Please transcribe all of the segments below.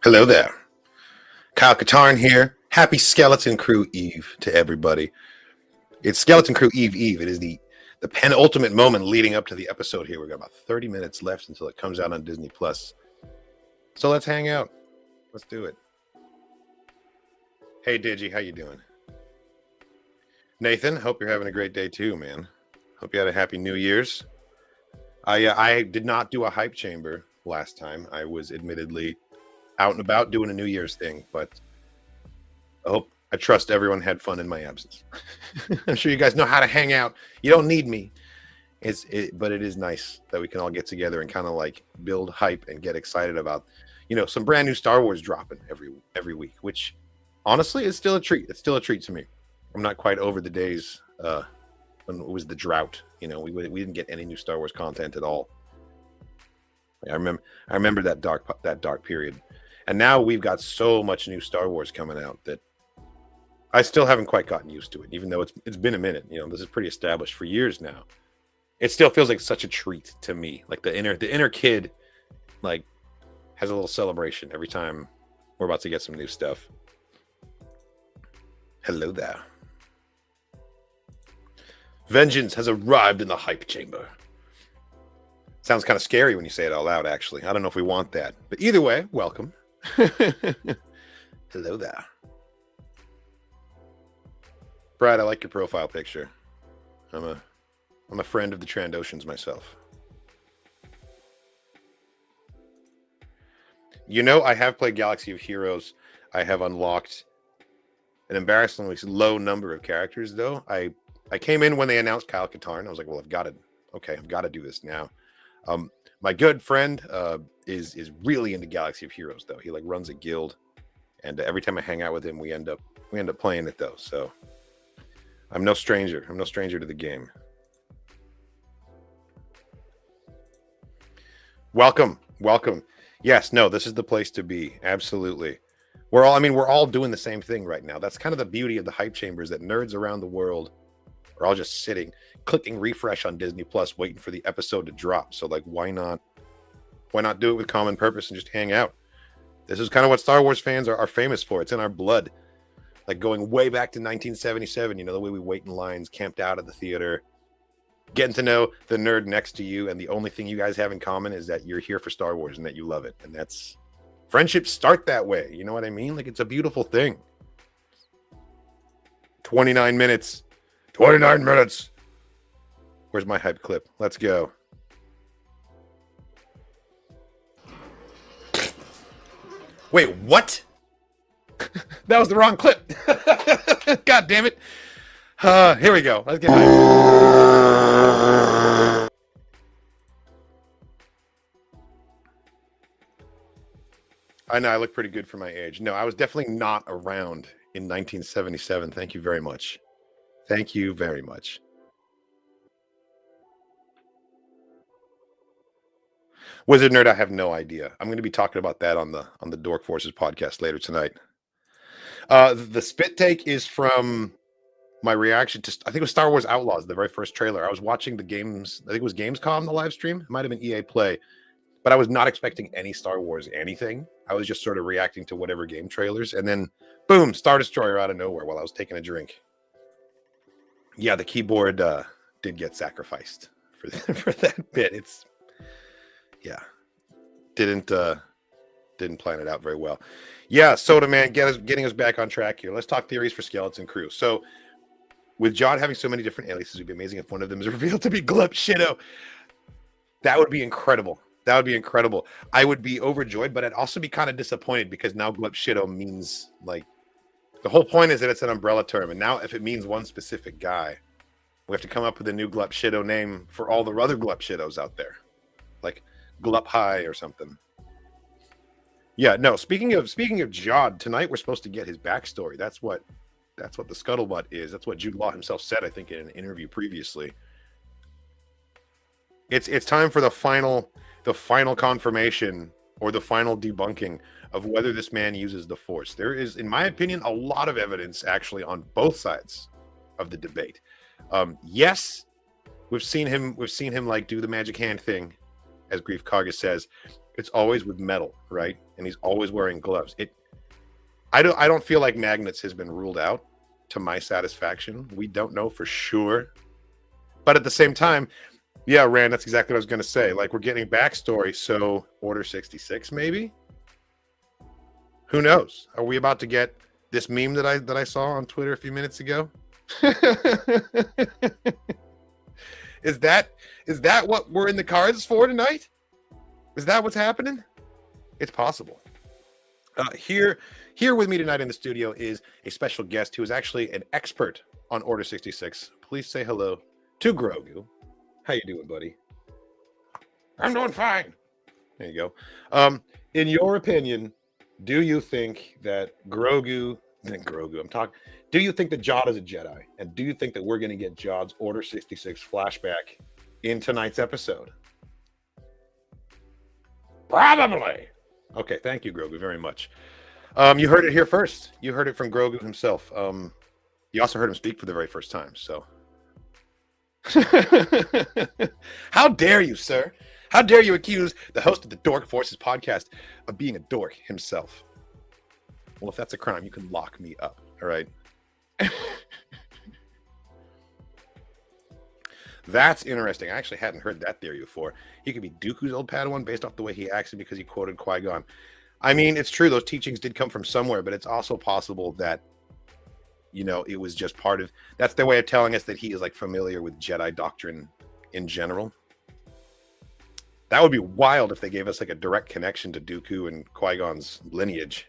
Hello there. Kyle Katarn here. Happy Skeleton Crew Eve to everybody. It's Skeleton Crew Eve. It is the penultimate moment leading up to the episode here. We've got about 30 minutes left until it comes out on Disney Plus. So let's hang out. Let's do it. Hey Digi, how you doing? Nathan, hope you're having a great day too, man. Hope you had a happy New Year's. I did not do a hype chamber last time. I was admittedly out and about doing a New Year's thing, but I trust everyone had fun in my absence. I'm sure you guys know how to hang out. You don't need me. But it is nice that we can all get together and kind of like build hype and get excited about, some brand new Star Wars dropping every week, which honestly is still a treat. It's still a treat to me. I'm not quite over the days when it was the drought. We didn't get any new Star Wars content at all. I remember that dark period. And now we've got so much new Star Wars coming out that I still haven't quite gotten used to it, even though it's been a minute. This is pretty established for years now. It still feels like such a treat to me. Like the inner kid, like, has a little celebration every time we're about to get some new stuff. Hello there. Vengeance has arrived in the hype chamber. Sounds kind of scary when you say it out loud, actually. I don't know if we want that. But either way, welcome. Hello there. Brad, I like your profile picture. I'm a friend of the Trandoshans myself. I have played Galaxy of Heroes. I have unlocked an embarrassingly low number of characters, though. I came in when they announced Kyle Katarn. I was like, well, I've got to do this now. My good friend is really into Galaxy of Heroes, though. He runs a guild, and every time I hang out with him, we end up playing it, though. So I'm no stranger. I'm no stranger to the game. Welcome. Yes, no, this is the place to be. Absolutely. We're all doing the same thing right now. That's kind of the beauty of the hype chambers, that nerds around the world are all just sitting, clicking refresh on Disney Plus, waiting for the episode to drop. So why not do it with common purpose and just hang out? This is kind of what Star Wars fans are famous for. It's in our blood. Like going way back to 1977, the way we wait in lines, camped out at the theater, getting to know the nerd next to you, and the only thing you guys have in common is that you're here for Star Wars and that you love it. And that's friendships start that way. You know what I mean? It's a beautiful thing. 29 minutes. Where's my hype clip? Let's go. Wait, what? That was the wrong clip. God damn it. Here we go. Let's get hype. I know I look pretty good for my age. No, I was definitely not around in 1977. Thank you very much. Thank you very much. Wizard Nerd, I have no idea. I'm going to be talking about that on the Dork Forces podcast later tonight. The spit take is from my reaction to, I think it was Star Wars Outlaws, the very first trailer. I was watching the games, I think it was Gamescom, the live stream. It might have been EA Play, but I was not expecting any Star Wars anything. I was just sort of reacting to whatever game trailers, and then boom, Star Destroyer out of nowhere while I was taking a drink. Yeah, the keyboard did get sacrificed for that bit. Didn't plan it out very well. Yeah, Soda Man, getting us back on track here. Let's talk theories for Skeleton Crew. So, with Jod having so many different aliases, it would be amazing if one of them is revealed to be Glup Shido. That would be incredible. I would be overjoyed, but I'd also be kind of disappointed because now Glup Shido means, the whole point is that it's an umbrella term, and now if it means one specific guy, we have to come up with a new Glup Shido name for all the other Glup Shidos out there, like Glup High or something. Yeah, no. Speaking of Jod, tonight we're supposed to get his backstory. That's what the scuttlebutt is. That's what Jude Law himself said, I think, in an interview previously. It's time for the final confirmation or the final debunking of whether this man uses the Force. There is, in my opinion, a lot of evidence actually on both sides of the debate. Yes, we've seen him do the magic hand thing, as Grief Karga says. It's always with metal, right? And he's always wearing gloves. I don't feel like magnets has been ruled out to my satisfaction. We don't know for sure. But at the same time, yeah, Rand, that's exactly what I was going to say. Like, we're getting backstory, so Order 66 maybe? Who knows? Are we about to get this meme that I saw on Twitter a few minutes ago? Is that what we're in the cards for tonight? Is that what's happening? It's possible. Here with me tonight in the studio is a special guest who is actually an expert on Order 66. Please say hello to Grogu. How you doing, buddy? I'm doing fine. There you go. In your opinion, do you think that Grogu, do you think that Jod is a Jedi? And do you think that we're going to get Jod's Order 66 flashback in tonight's episode? Probably. Okay, thank you, Grogu, very much. You heard it here first. You heard it from Grogu himself. You also heard him speak for the very first time, so. How dare you, sir? How dare you accuse the host of the Dork Forces podcast of being a dork himself? Well, if that's a crime, you can lock me up, all right? That's interesting. I actually hadn't heard that theory before. He could be Dooku's old Padawan based off the way he acted because he quoted Qui-Gon. I mean, it's true. Those teachings did come from somewhere, but it's also possible that, you know, it was just part of... That's their way of telling us that he is, like, familiar with Jedi doctrine in general. That would be wild if they gave us, like, a direct connection to Dooku and Qui-Gon's lineage.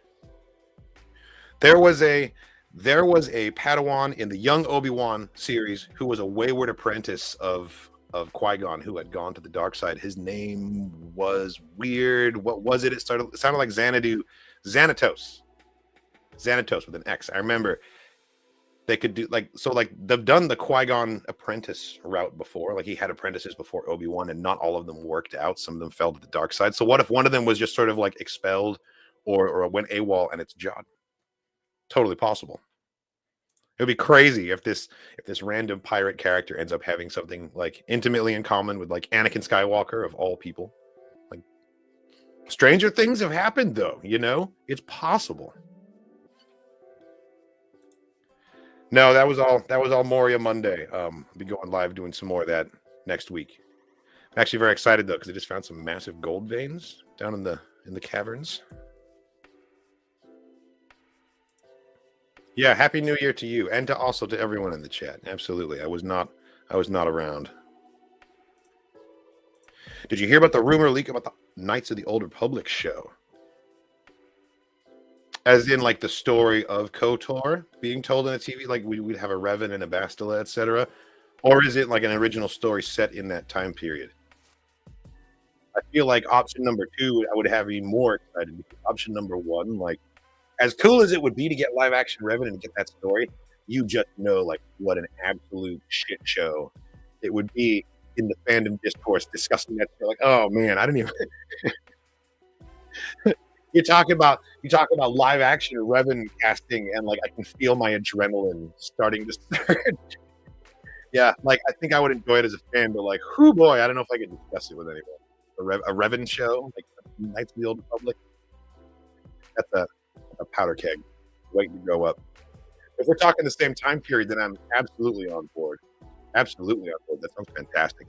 There was a Padawan in the Young Obi-Wan series who was a wayward apprentice of Qui-Gon who had gone to the dark side. His name was weird. What was it? It sounded like Xanatos with an X. I remember they could do they've done the Qui-Gon apprentice route before. Like, he had apprentices before Obi-Wan, and not all of them worked out. Some of them fell to the dark side. So what if one of them was just sort of like expelled or went AWOL and it's Jod? Totally possible. It would be crazy if this random pirate character ends up having something like intimately in common with like Anakin Skywalker of all people. Like, stranger things have happened, though. You know, it's possible. No, that was all Moria Monday. I'll be going live doing some more of that next week. I'm actually very excited though because I just found some massive gold veins down in the caverns. Yeah, Happy New Year to you and also to everyone in the chat. Absolutely. I was not around. Did you hear about the rumor leak about the Knights of the Old Republic show? As in, like, the story of KOTOR being told in a TV, like we'd have a Revan and a Bastila, etc. Or is it like an original story set in that time period? I feel like option number 2, I would have me more excited because option number 1, like, as cool as it would be to get live action Revan and get that story, you just know, like, what an absolute shit show it would be in the fandom discourse discussing that. Like, oh man, I didn't even. You talk about live action Revan casting, and like I can feel my adrenaline starting to surge. Yeah, like I think I would enjoy it as a fan, but like, whoo boy, I don't know if I could discuss it with anyone. A Revan show, like Knights of the Old Republic. That's a powder keg waiting to go up. If we're talking the same time period, then I'm absolutely on board. Absolutely on board. That sounds fantastic.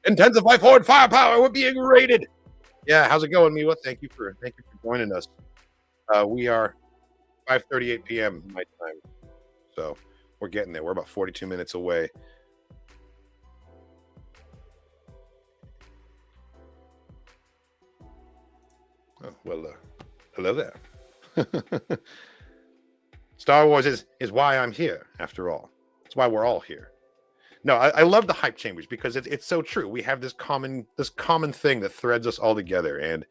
Intensify forward firepower. We're being raided. Yeah, how's it going, Miwa? Thank you for joining us. We are 5:38 p.m. my time, so we're getting there. We're about 42 minutes away. Oh, well, hello there. Star Wars is why I'm here, after all. It's why we're all here. No, I love the hype chambers because it's so true. We have this common thing that threads us all together. And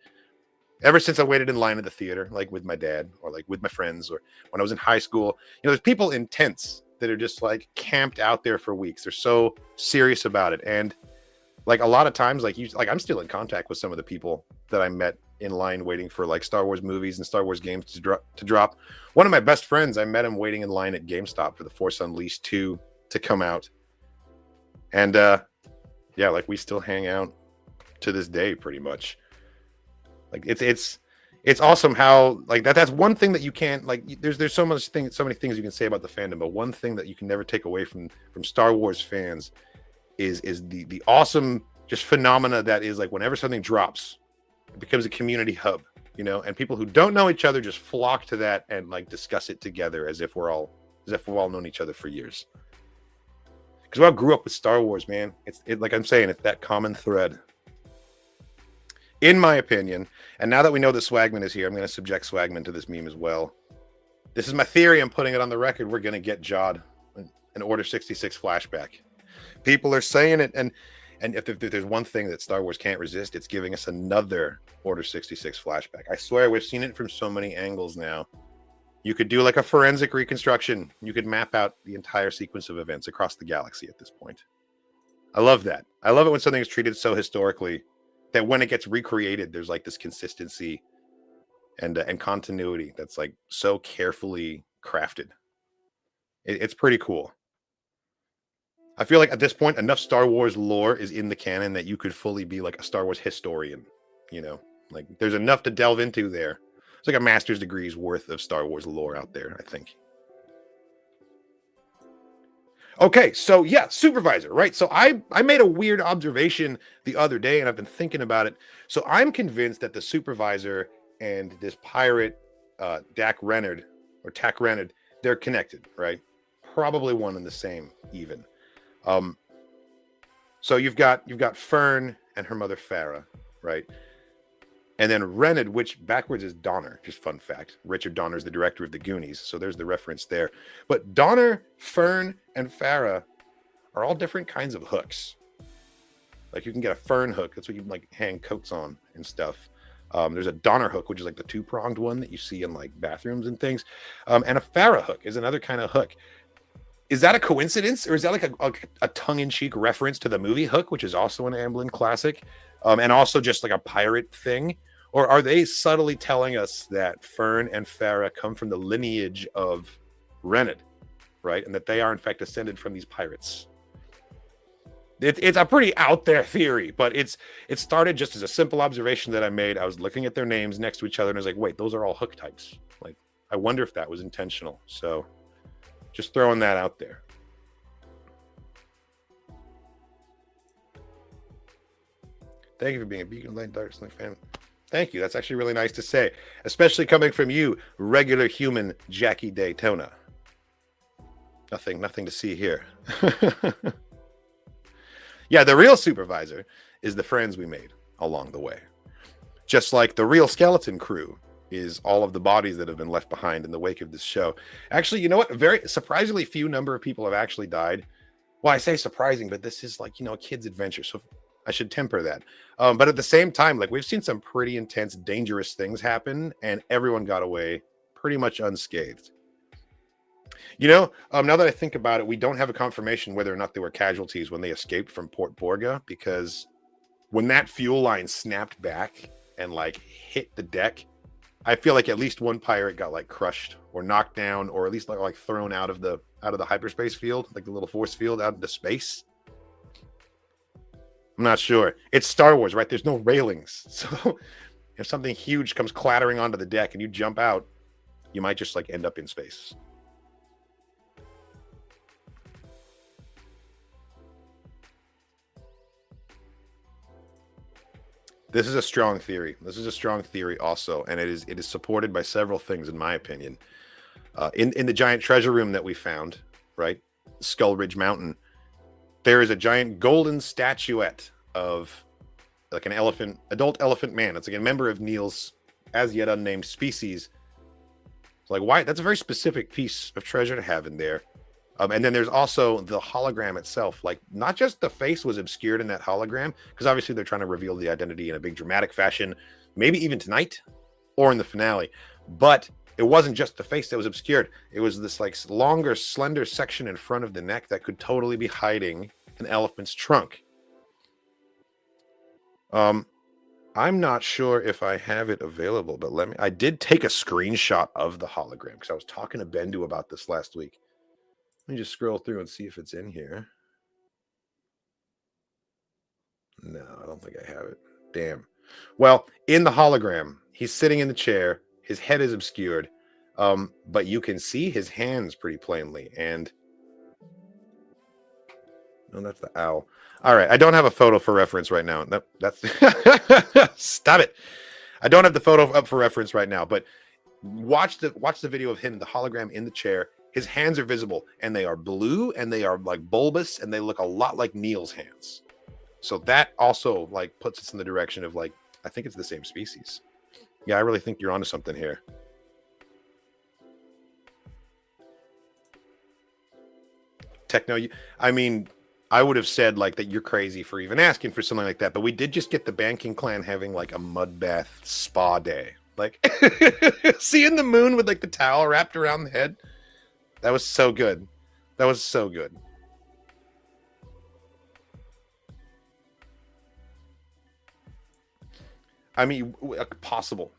ever since I waited in line at the theater, like with my dad or like with my friends, or when I was in high school, you know, there's people in tents that are just like camped out there for weeks. They're so serious about it. And like a lot of times, like I'm still in contact with some of the people that I met in line waiting for like Star Wars movies and Star Wars games to drop. One of my best friends, I met him waiting in line at GameStop for The Force Unleashed 2 to come out. And yeah, like we still hang out to this day, pretty much. Like it's awesome how like that's one thing that you can't like. There's so many things you can say about the fandom, but one thing that you can never take away from Star Wars fans is the awesome just phenomena that is like whenever something drops, it becomes a community hub, you know, and people who don't know each other just flock to that and like discuss it together as if we've all known each other for years. Because we all grew up with Star Wars, man. It's like I'm saying, it's that common thread. In my opinion, and now that we know that Swagman is here, I'm going to subject Swagman to this meme as well. This is my theory. I'm putting it on the record. We're going to get Jod an Order 66 flashback. People are saying it, and if there's one thing that Star Wars can't resist, it's giving us another Order 66 flashback. I swear we've seen it from so many angles now. You could do like a forensic reconstruction. You could map out the entire sequence of events across the galaxy at this point. I love that. I love it when something is treated so historically that when it gets recreated, there's like this consistency and continuity that's like so carefully crafted. It's pretty cool. I feel like at this point, enough Star Wars lore is in the canon that you could fully be like a Star Wars historian. You know, like there's enough to delve into there. It's like a master's degree's worth of Star Wars lore out there, I think. Okay, so yeah, supervisor, right? So I made a weird observation the other day, and I've been thinking about it. So I'm convinced that the supervisor and this pirate, Dak Renard, or Tak Renard, they're connected, right? Probably one and the same, even. So you've got Fern and her mother Farah, right? And then Renard, which backwards is Donner, just fun fact. Richard Donner is the director of the Goonies, so there's the reference there. But Donner, Fern, and Farah are all different kinds of hooks. Like you can get a Fern hook, that's what you can like hang coats on and stuff. There's a Donner hook, which is like the two-pronged one that you see in like bathrooms and things. And a Farah hook is another kind of hook. Is that a coincidence, or is that like a tongue-in-cheek reference to the movie Hook, which is also an Amblin classic, and also just like a pirate thing? Or are they subtly telling us that Fern and Farah come from the lineage of Renard, right? And that they are in fact descended from these pirates? It's a pretty out there theory, but it started just as a simple observation that I made. I was looking at their names next to each other and I was like, wait, those are all hook types. Like, I wonder if that was intentional. So just throwing that out there. Thank you for being a Beacon Light Dark Sling fan. Thank you. That's actually really nice to say, especially coming from you, regular human Jackie Daytona. Nothing to see here. Yeah, the real supervisor is the friends we made along the way. Just like the real skeleton crew is all of the bodies that have been left behind in the wake of this show. Actually, you know what? A very surprisingly few number of people have actually died. Well, I say surprising, but this is like, you know, a kid's adventure. So I should temper that. But at the same time, like we've seen some pretty intense, dangerous things happen, and everyone got away pretty much unscathed. You know, now that I think about it, we don't have a confirmation whether or not they were casualties when they escaped from Port Borga, because when that fuel line snapped back and like hit the deck, I feel like at least one pirate got like crushed or knocked down, or at least like thrown out of the hyperspace field, like the little force field out into space. I'm not sure. It's Star Wars, right? There's no railings. So if something huge comes clattering onto the deck and you jump out, you might just like end up in space. This is a strong theory. This is a strong theory also, and it is supported by several things, in my opinion. In the giant treasure room that we found, right, Skull Ridge Mountain, there is a giant golden statuette of like an adult elephant man. It's like a member of Neil's as yet unnamed species. It's like, why? That's a very specific piece of treasure to have in there. And then there's also the hologram itself. Like, not just the face was obscured in that hologram, because obviously they're trying to reveal the identity in a big dramatic fashion, maybe even tonight or in the finale. But it wasn't just the face that was obscured. It was this like longer, slender section in front of the neck that could totally be hiding an elephant's trunk. I'm not sure if I have it available, but I did take a screenshot of the hologram because I was talking to Bendu about this last week. Let me just scroll through and see if it's in here. No, I don't think I have it. Damn. Well, in the hologram, he's sitting in the chair. His head is obscured, but you can see his hands pretty plainly. And no, that's the owl. All right, I don't have a photo for reference right now. Nope, that's stop it. I don't have the photo up for reference right now, but watch the video of him, the hologram in the chair. His hands are visible, and they are blue, and they are like bulbous, and they look a lot like Neil's hands. So that also like puts us in the direction of like, I think it's the same species. Yeah, I really think you're onto something here. Techno, I mean, I would have said like that you're crazy for even asking for something like that, but we did just get the Banking Clan having like a mud bath spa day. Like seeing the moon with like the towel wrapped around the head. That was so good. That was so good. I mean, possible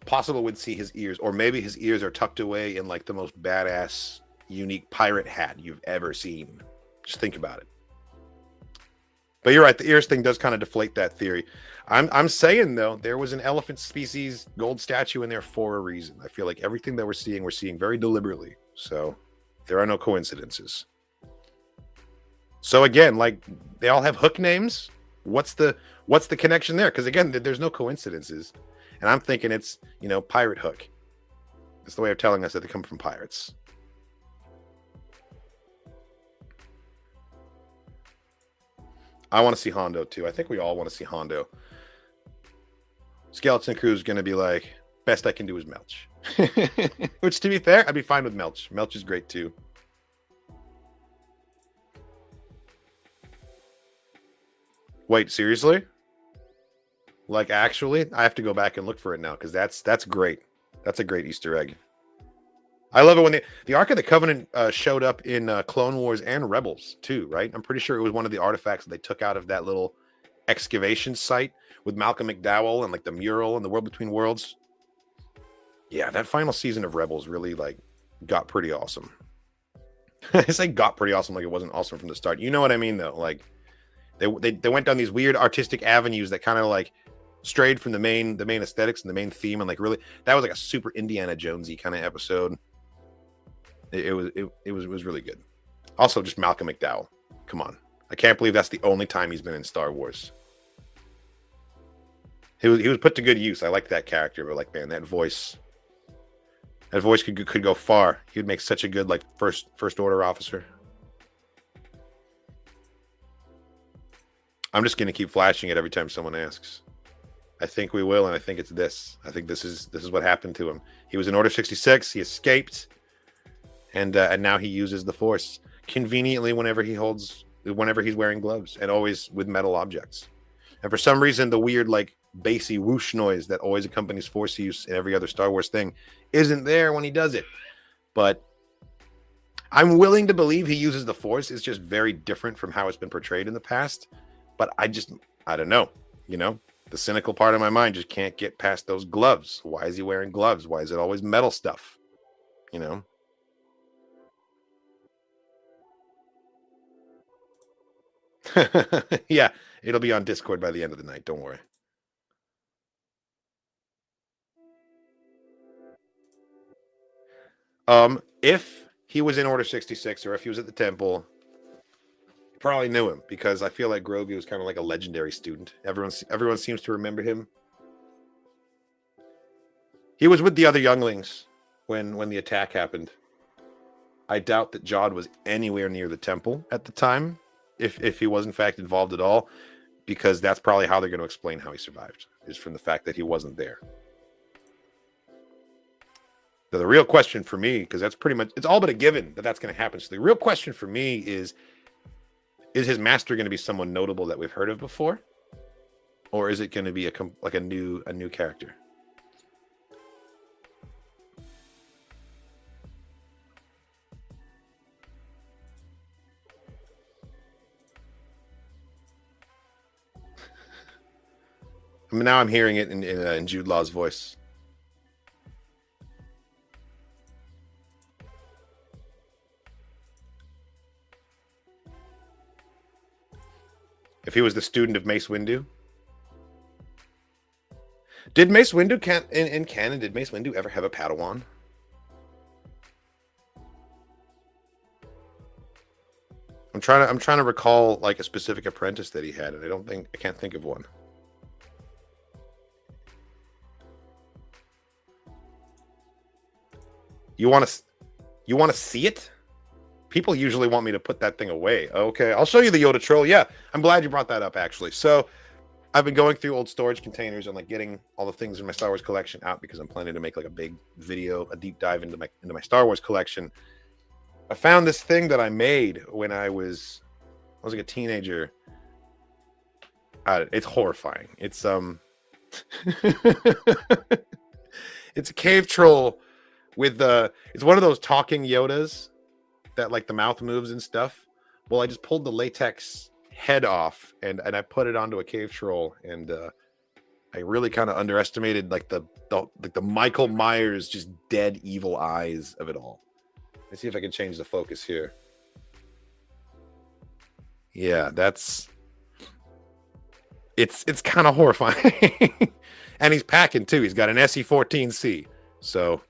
would see his ears, or maybe his ears are tucked away in like the most badass, unique pirate hat you've ever seen. Just think about it. But you're right, the ears thing does kind of deflate that theory. I'm saying though, there was an elephant species gold statue in there for a reason. I feel like everything that we're seeing very deliberately. So there are no coincidences. So again, like they all have hook names. What's the connection there? Because again, there's no coincidences, and I'm thinking it's pirate hook. It's the way of telling us that they come from pirates. I want to see Hondo too. I think we all want to see Hondo. Skeleton Crew is going to be like, best I can do is Melch. Which, to be fair, I'd be fine with Melch. Melch is great too. Wait, seriously? Like, actually? I have to go back and look for it now, because that's great. That's a great Easter egg. I love it when the Ark of the Covenant showed up in Clone Wars and Rebels too, right? I'm pretty sure it was one of the artifacts that they took out of that little excavation site with Malcolm McDowell and like the mural and the World Between Worlds. Yeah, that final season of Rebels really like got pretty awesome. I say got pretty awesome like it wasn't awesome from the start. You know what I mean though? Like they went down these weird artistic avenues that kind of like strayed from the main aesthetics and the main theme, and like really that was like a super Indiana Jonesy kind of episode. It was really good. Also, just Malcolm McDowell. Come on, I can't believe that's the only time he's been in Star Wars. He was put to good use. I like that character, but like, man, that voice could go far. He would make such a good like first order officer. I'm just gonna keep flashing it every time someone asks. I think we will, and I think it's this. I think this is what happened to him. He was in Order 66. He escaped. And now he uses the Force conveniently whenever he's wearing gloves, and always with metal objects. And for some reason, the weird like bassy whoosh noise that always accompanies Force use in every other Star Wars thing isn't there when he does it. But I'm willing to believe he uses the Force. It's just very different from how it's been portrayed in the past. But I don't know. The cynical part of my mind just can't get past those gloves. Why is he wearing gloves? Why is it always metal stuff? Yeah, it'll be on Discord by the end of the night. Don't worry. If he was in Order 66 or if he was at the temple, probably knew him, because I feel like Grogu is kind of like a legendary student. Everyone seems to remember him. He was with the other younglings when the attack happened. I doubt that Jod was anywhere near the temple at the time, if he was in fact involved at all, because that's probably how they're going to explain how he survived, is from the fact that he wasn't there. Now, the real question for me, because that's pretty much, it's all but a given that that's going to happen. So the real question for me is his master going to be someone notable that we've heard of before, or is it going to be a new character? I mean, now I'm hearing it in Jude Law's voice. If he was the student of Mace Windu, Did Mace Windu in canon? Did Mace Windu ever have a Padawan? I'm trying to recall like a specific apprentice that he had, and I can't think of one. You want to see it? People usually want me to put that thing away. Okay, I'll show you the Yoda troll. Yeah, I'm glad you brought that up actually. So I've been going through old storage containers and like getting all the things in my Star Wars collection out because I'm planning to make like a big video, a deep dive into my Star Wars collection. I found this thing that I made when I was like a teenager. It's horrifying. It's it's a cave troll with it's one of those talking Yodas that like the mouth moves and stuff. Well, I just pulled the latex head off and I put it onto a cave troll, and I really kind of underestimated like the Michael Myers just dead evil eyes of it all. Let's see if I can change the focus here. Yeah, it's kind of horrifying. And he's packing too. He's got an SE-14C. So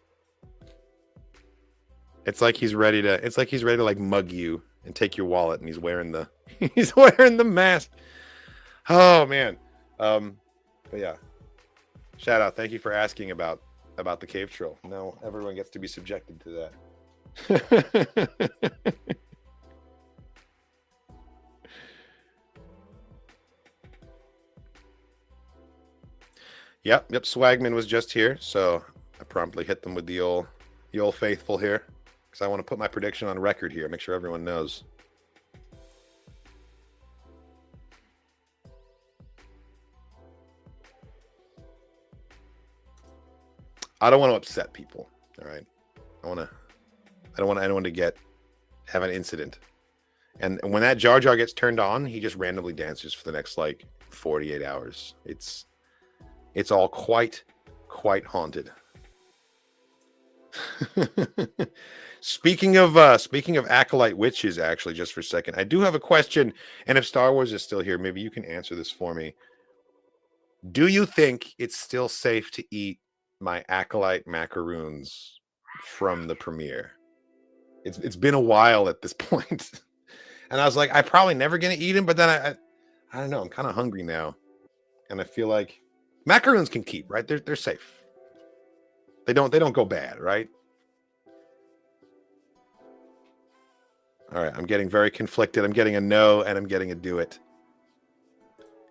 it's like he's ready to like mug you and take your wallet, and he's wearing the mask. Oh man. But yeah. Shout out. Thank you for asking about the cave troll. Now everyone gets to be subjected to that. Yep. Swagman was just here, so I promptly hit them with the old faithful here, because I want to put my prediction on record here, make sure everyone knows. I don't want to upset people. All right. I don't want anyone to have an incident. And when that Jar Jar gets turned on, he just randomly dances for the next like 48 hours. It's all quite haunted. Speaking of acolyte witches, actually, just for a second, I do have a question. And if Star Wars is still here, maybe you can answer this for me. Do you think it's still safe to eat my acolyte macaroons from the premiere? It's been a while at this point. And I was like, I'm probably never gonna eat them, but then I don't know, I'm kind of hungry now. And I feel like macaroons can keep, right? They're safe. They don't go bad, right? All right, I'm getting very conflicted. I'm getting a no and I'm getting a do it.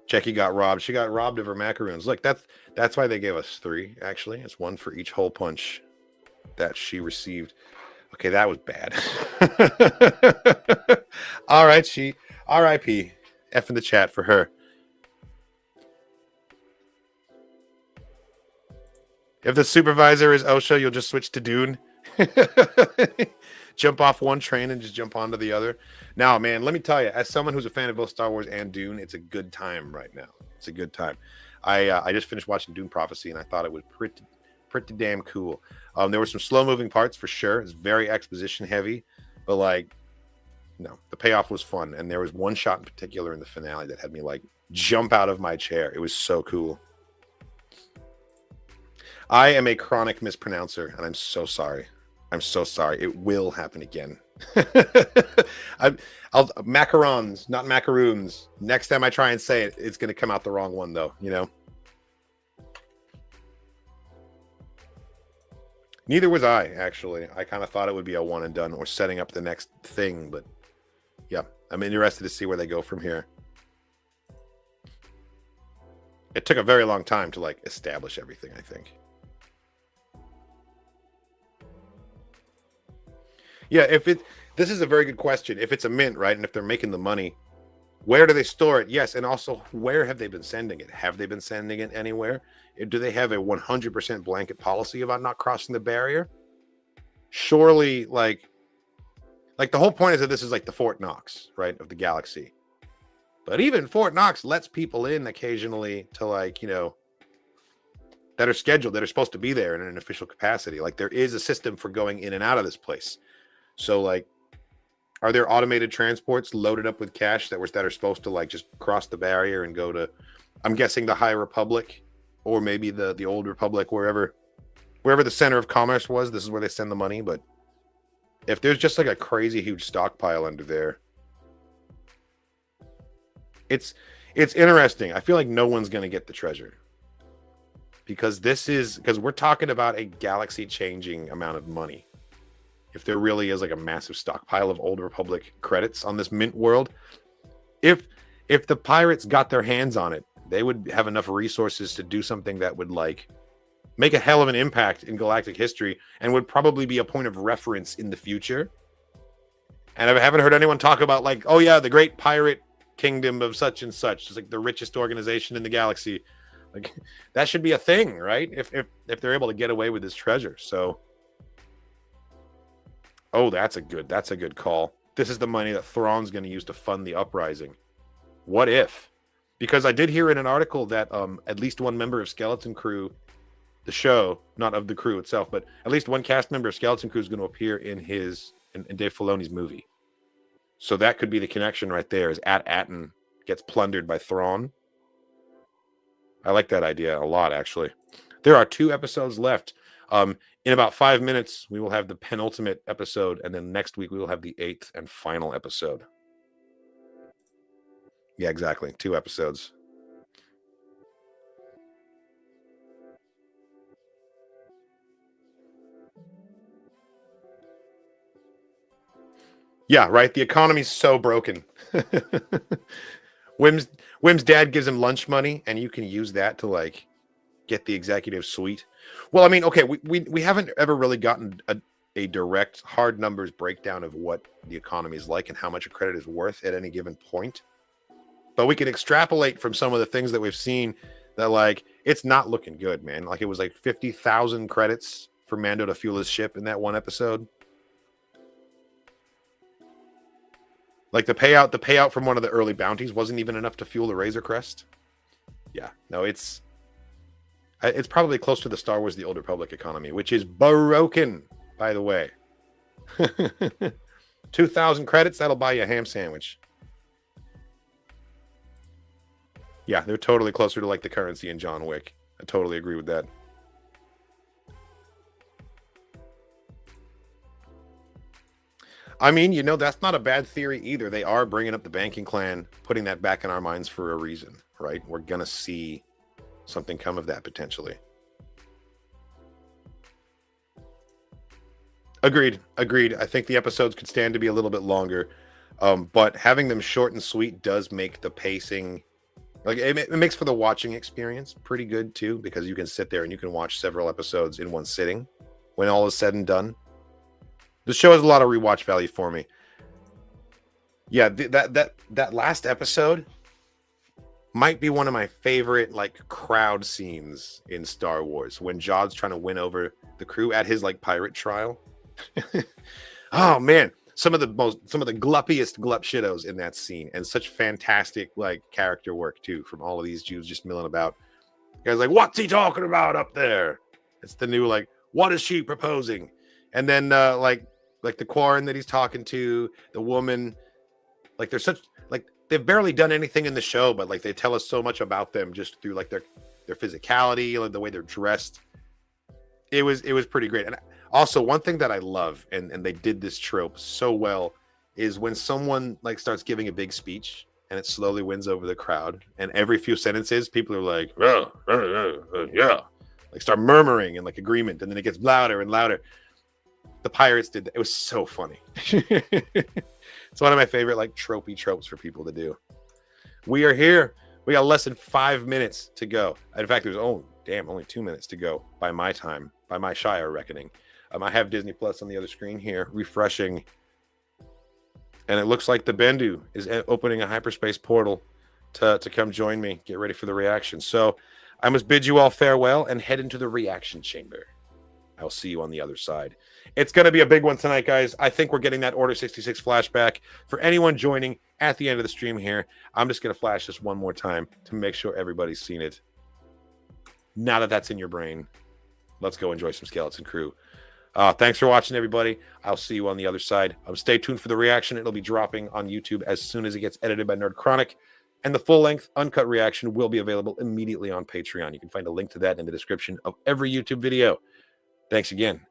Jackie got robbed. She got robbed of her macaroons. Look, that's why they gave us 3, actually. It's 1 for each hole punch that she received. Okay, that was bad. All right, she RIP. F in the chat for her. If the supervisor is Osha, you'll just switch to Dune. Jump off one train and just jump onto the other. Now, man, let me tell you, as someone who's a fan of both Star Wars and Dune, it's a good time right now. It's a good time. I just finished watching Dune Prophecy, and I thought it was pretty damn cool. There were some slow-moving parts for sure. It's very exposition heavy, but like, no, the payoff was fun. And there was one shot in particular in the finale that had me like jump out of my chair. It was so cool. I am a chronic mispronouncer, and I'm so sorry. I'm so sorry. It will happen again. I'll macarons, not macaroons. Next time I try and say it, it's going to come out the wrong one, though. You know. Neither was I, actually. I kind of thought it would be a one and done or setting up the next thing, but yeah, I'm interested to see where they go from here. It took a very long time to like establish everything, I think. Yeah, this is a very good question. If it's a mint, right, and if they're making the money, where do they store it? Yes, and also where have they been sending it? Have they been sending it anywhere? Do they have a 100% blanket policy about not crossing the barrier? Surely, like the whole point is that this is like the Fort Knox, right, of the galaxy. But even Fort Knox lets people in occasionally to like, you know, that are scheduled, that are supposed to be there in an official capacity. Like there is a system for going in and out of this place. So like, are there automated transports loaded up with cash that are supposed to like just cross the barrier and go to, I'm guessing, the High Republic or maybe the old Republic, wherever the center of commerce was. This is where they send the money. But if there's just like a crazy huge stockpile under there, it's interesting. I feel like no one's gonna get the treasure, because we're talking about a galaxy changing amount of money. If there really is like a massive stockpile of old Republic credits on this mint world, if the pirates got their hands on it, they would have enough resources to do something that would like make a hell of an impact in galactic history, and would probably be a point of reference in the future. And I haven't heard anyone talk about like, oh yeah, the great pirate kingdom of such and such. It's like the richest organization in the galaxy. Like that should be a thing, right? If they're able to get away with this treasure. So, oh, that's a good call. This is the money that Thrawn's going to use to fund the uprising. What if? Because I did hear in an article that at least one member of Skeleton Crew, the show, not of the crew itself, but at least one cast member of Skeleton Crew is going to appear in Dave Filoni's movie. So that could be the connection right there, is Atten gets plundered by Thrawn. I like that idea a lot, actually. There are 2 episodes left. In about 5 minutes, we will have the penultimate episode, and then next week we will have the 8th and final episode. Yeah, exactly. 2 episodes. Yeah, right. The economy's so broken. Wim's dad gives him lunch money, and you can use that to like get the executive suite. Well, I mean, okay, we haven't ever really gotten a direct hard numbers breakdown of what the economy is like and how much a credit is worth at any given point. But we can extrapolate from some of the things that we've seen that like it's not looking good, man. Like it was like 50,000 credits for Mando to fuel his ship in that one episode. Like the payout from one of the early bounties wasn't even enough to fuel the Razor Crest. Yeah, no, it's probably close to the Star Wars The Old Republic economy, which is broken, by the way. 2,000 credits, that'll buy you a ham sandwich. Yeah, they're totally closer to like the currency in John Wick. I totally agree with that. I mean, that's not a bad theory either. They are bringing up the banking clan, putting that back in our minds for a reason, right? We're going to see something come of that potentially. Agreed. I think the episodes could stand to be a little bit longer, but having them short and sweet does make the pacing, like it makes for the watching experience pretty good too, because you can sit there and you can watch several episodes in one sitting when all is said and done. The show has a lot of rewatch value for me. Yeah, that last episode might be one of my favorite like crowd scenes in Star Wars, when Jod's trying to win over the crew at his like pirate trial. Oh man, some of the gluppiest glup shittos in that scene, and such fantastic like character work too from all of these Jews just milling about. You guys like, what's he talking about up there? It's the new like, what is she proposing? And then like the Quarren that he's talking to, the woman, like they're such like they've barely done anything in the show, but like they tell us so much about them just through like their physicality, like the way they're dressed. It was pretty great. And also one thing that I love, and they did this trope so well, is when someone like starts giving a big speech and it slowly wins over the crowd, and every few sentences people are like, yeah, like start murmuring in like agreement, and then it gets louder and louder. The pirates did that. It was so funny. It's one of my favorite like tropey tropes for people to do. We are here. We got less than 5 minutes to go. In fact, there's only 2 minutes to go by my time, by my Shire reckoning. I have Disney Plus on the other screen here, refreshing, and it looks like the Bendu is opening a hyperspace portal to come join me. Get ready for the reaction. So I must bid you all farewell and head into the reaction chamber. I'll see you on the other side. It's going to be a big one tonight, guys. I think we're getting that Order 66 flashback. For anyone joining at the end of the stream here, I'm just going to flash this one more time to make sure everybody's seen it. Now that that's in your brain, let's go enjoy some Skeleton Crew. Thanks for watching, everybody. I'll see you on the other side. Stay tuned for the reaction. It'll be dropping on YouTube as soon as it gets edited by Nerd Chronic. And the full-length uncut reaction will be available immediately on Patreon. You can find a link to that in the description of every YouTube video. Thanks again,